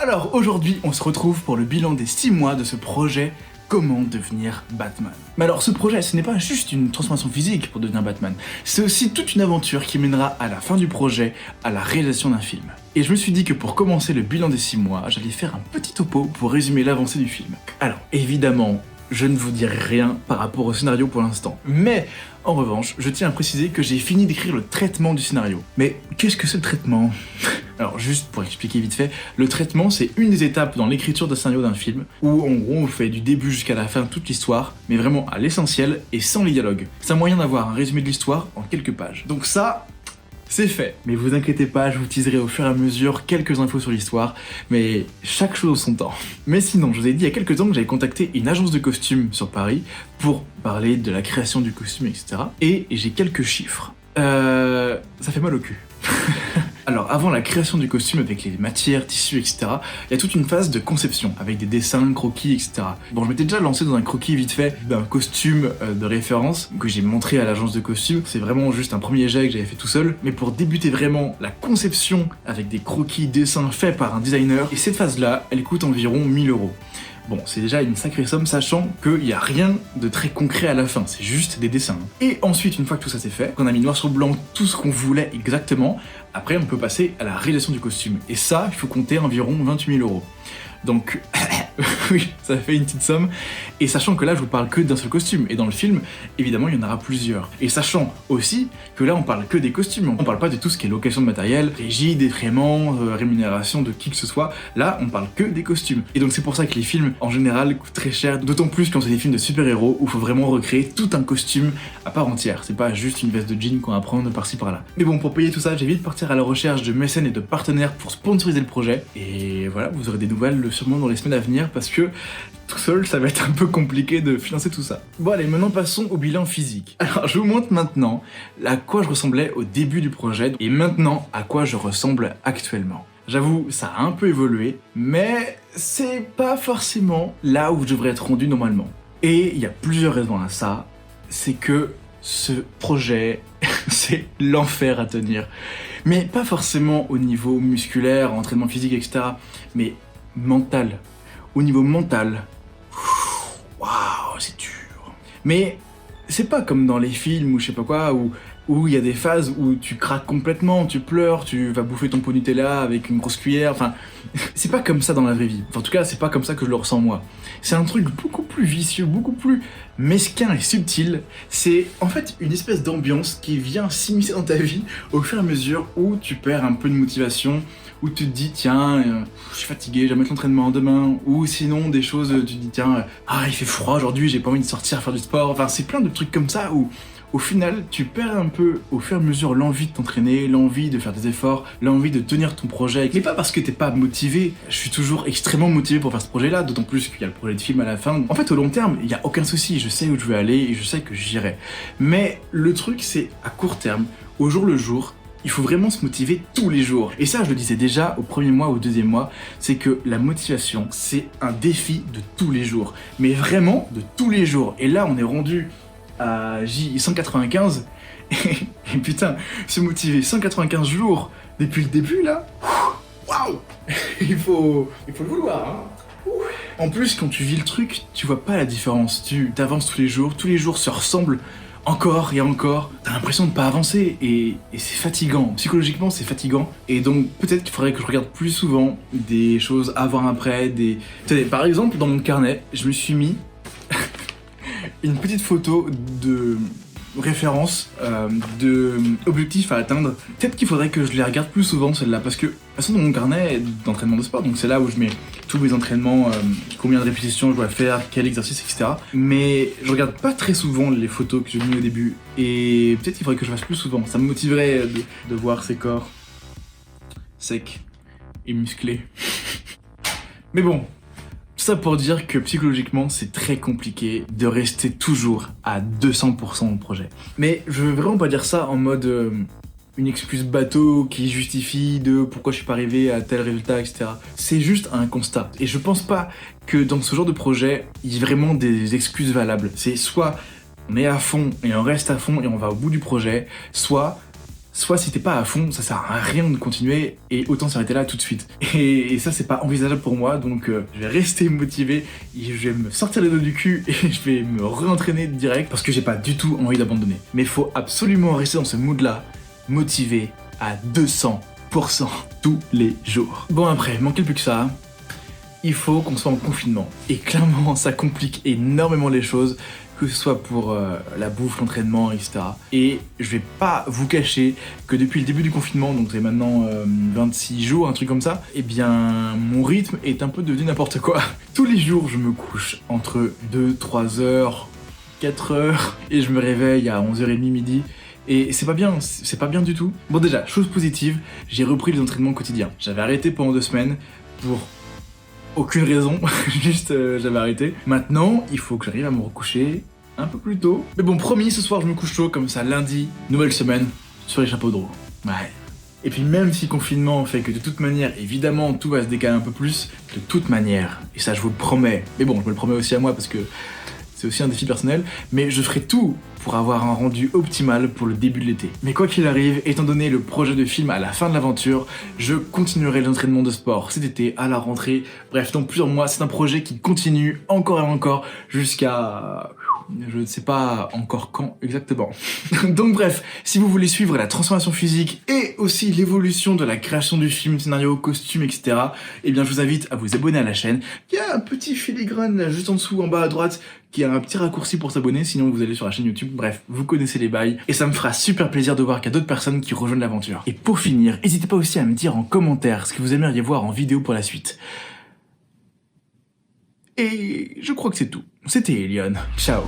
Alors aujourd'hui, on se retrouve pour le bilan des 6 mois de ce projet Comment devenir Batman. Mais alors ce projet, ce n'est pas juste une transformation physique pour devenir Batman, c'est aussi toute une aventure qui mènera à la fin du projet à la réalisation d'un film. Et je me suis dit que pour commencer le bilan des 6 mois, j'allais faire un petit topo pour résumer l'avancée du film. Alors évidemment, je ne vous dirai rien par rapport au scénario pour l'instant, mais en revanche, je tiens à préciser que j'ai fini d'écrire le traitement du scénario. Mais qu'est-ce que c'est le traitement? Alors juste pour expliquer vite fait, le traitement c'est une des étapes dans l'écriture d'un scénario d'un film, où en gros on fait du début jusqu'à la fin toute l'histoire, mais vraiment à l'essentiel et sans les dialogues. C'est un moyen d'avoir un résumé de l'histoire en quelques pages. Donc ça, c'est fait. Mais vous inquiétez pas, je vous teaserai au fur et à mesure quelques infos sur l'histoire, mais chaque chose son temps. Mais sinon, je vous ai dit il y a quelques temps que j'avais contacté une agence de costumes sur Paris pour parler de la création du costume, etc. Et j'ai quelques chiffres. Ça fait mal au cul. Alors avant la création du costume avec les matières, tissus, etc., il y a toute une phase de conception avec des dessins, croquis, etc. Bon, je m'étais déjà lancé dans un croquis vite fait d'un costume de référence que j'ai montré à l'agence de costumes. C'est vraiment juste un premier jet que j'avais fait tout seul. Mais pour débuter vraiment la conception avec des croquis, dessins faits par un designer, et cette phase-là, elle coûte environ 1000 €. Bon, c'est déjà une sacrée somme, sachant qu'il n'y a rien de très concret à la fin, c'est juste des dessins. Et ensuite, une fois que tout ça c'est fait, qu'on a mis noir sur blanc tout ce qu'on voulait exactement, après on peut passer à la réalisation du costume. Et ça, il faut compter environ 28 000 €. Donc, oui, ça fait une petite somme. Et sachant que là, je vous parle que d'un seul costume. Et dans le film, évidemment, il y en aura plusieurs. Et sachant aussi que là, on parle que des costumes. On parle pas de tout ce qui est location de matériel, régie, défraiement, rémunération de qui que ce soit. Là, on parle que des costumes. Et donc, c'est pour ça que les films, en général, coûtent très cher. D'autant plus quand c'est des films de super-héros où il faut vraiment recréer tout un costume à part entière. C'est pas juste une veste de jean qu'on va prendre par-ci par-là. Mais bon, pour payer tout ça, j'ai vite partir à la recherche de mécènes et de partenaires pour sponsoriser le projet. Et voilà, vous aurez des nouvelles sûrement dans les semaines à venir parce que tout seul, ça va être un peu compliqué de financer tout ça. Bon allez, maintenant passons au bilan physique. Alors je vous montre maintenant à quoi je ressemblais au début du projet et maintenant à quoi je ressemble actuellement. J'avoue, ça a un peu évolué, mais c'est pas forcément là où je devrais être rendu normalement. Et il y a plusieurs raisons à ça. C'est que ce projet, c'est l'enfer à tenir. Mais pas forcément au niveau musculaire, entraînement physique, etc. Mais mental. Au niveau mental, waouh, c'est dur. Mais c'est pas comme dans les films ou je sais pas quoi, où il y a des phases où tu craques complètement, tu pleures, tu vas bouffer ton pot Nutella avec une grosse cuillère, enfin, c'est pas comme ça dans la vraie vie. Enfin, en tout cas, c'est pas comme ça que je le ressens moi. C'est un truc beaucoup plus vicieux, beaucoup plus mesquin et subtil. C'est en fait une espèce d'ambiance qui vient s'immiscer dans ta vie au fur et à mesure où tu perds un peu de motivation, où tu te dis tiens, je suis fatigué, je vais mettre l'entraînement demain, ou sinon des choses, tu te dis tiens, il fait froid aujourd'hui, j'ai pas envie de sortir faire du sport, enfin c'est plein de trucs comme ça où au final tu perds un peu au fur et à mesure l'envie de t'entraîner, l'envie de faire des efforts, l'envie de tenir ton projet, mais pas parce que t'es pas motivé, je suis toujours extrêmement motivé pour faire ce projet là, d'autant plus qu'il y a le projet de film à la fin. En fait au long terme, il y a aucun souci, je sais où je veux aller et je sais que j'irai. Mais le truc c'est à court terme, au jour le jour, il faut vraiment se motiver tous les jours. Et ça, je le disais déjà au premier mois, au deuxième mois, c'est que la motivation, c'est un défi de tous les jours. Mais vraiment de tous les jours. Et là, on est rendu à J195. Et putain, se motiver 195 jours depuis le début, là, waouh, il faut le vouloir, hein. En plus, quand tu vis le truc, tu vois pas la différence. Tu avances tous les jours se ressemblent encore et encore, t'as l'impression de pas avancer et c'est fatigant, psychologiquement c'est fatigant et donc peut-être qu'il faudrait que je regarde plus souvent des choses avant-après, par exemple dans mon carnet, je me suis mis une petite photo de référence de objectifs à atteindre. Peut-être qu'il faudrait que je les regarde plus souvent celles-là parce que de toute façon dans mon carnet d'entraînement de sport, donc c'est là où je mets tous mes entraînements, combien de répétitions je dois faire, quel exercice, etc. Mais je regarde pas très souvent les photos que j'ai mis au début et peut-être qu'il faudrait que je fasse plus souvent. Ça me motiverait de voir ces corps secs et musclés. Mais bon, ça pour dire que psychologiquement c'est très compliqué de rester toujours à 200% dans le projet. Mais je veux vraiment pas dire ça en mode une excuse bateau qui justifie de pourquoi je suis pas arrivé à tel résultat, etc. C'est juste un constat. Et je pense pas que dans ce genre de projet, il y ait vraiment des excuses valables. C'est soit on est à fond et on reste à fond et on va au bout du projet, soit Soit si t'es pas à fond, ça sert à rien de continuer et autant s'arrêter là tout de suite. Et ça c'est pas envisageable pour moi, donc je vais rester motivé, et je vais me sortir les doigts du cul et je vais me réentraîner direct parce que j'ai pas du tout envie d'abandonner. Mais il faut absolument rester dans ce mood là, motivé à 200% tous les jours. Bon après, manquait plus que ça. Il faut qu'on soit en confinement. Et clairement, ça complique énormément les choses, que ce soit pour la bouffe, l'entraînement, etc. Et je vais pas vous cacher que depuis le début du confinement, donc c'est maintenant 26 jours, un truc comme ça, eh bien mon rythme est un peu devenu n'importe quoi. Tous les jours, je me couche entre 2, 3 heures, 4 heures, et je me réveille à 11h30 midi. Et c'est pas bien du tout. Bon déjà, chose positive, j'ai repris les entraînements quotidiens. J'avais arrêté pendant 2 semaines pour aucune raison, juste j'avais arrêté. Maintenant, il faut que j'arrive à me recoucher un peu plus tôt. Mais bon, promis, ce soir je me couche tôt, comme ça lundi, nouvelle semaine, sur les chapeaux de roue. Ouais. Et puis même si le confinement fait que de toute manière, évidemment, tout va se décaler un peu plus, de toute manière, et ça je vous le promets, mais bon, je me le promets aussi à moi parce que c'est aussi un défi personnel, mais je ferai tout pour avoir un rendu optimal pour le début de l'été. Mais quoi qu'il arrive, étant donné le projet de film à la fin de l'aventure, je continuerai l'entraînement de sport cet été, à la rentrée, bref, dans plusieurs mois, c'est un projet qui continue encore et encore jusqu'à... je ne sais pas encore quand exactement. Donc bref, si vous voulez suivre la transformation physique et aussi l'évolution de la création du film, scénario, costume, etc., eh bien je vous invite à vous abonner à la chaîne. Il y a un petit filigrane là, juste en dessous, en bas à droite, qui a un petit raccourci pour s'abonner, sinon vous allez sur la chaîne YouTube. Bref, vous connaissez les bails, et ça me fera super plaisir de voir qu'il y a d'autres personnes qui rejoignent l'aventure. Et pour finir, n'hésitez pas aussi à me dire en commentaire ce que vous aimeriez voir en vidéo pour la suite. Et je crois que c'est tout. C'était Elion. Ciao.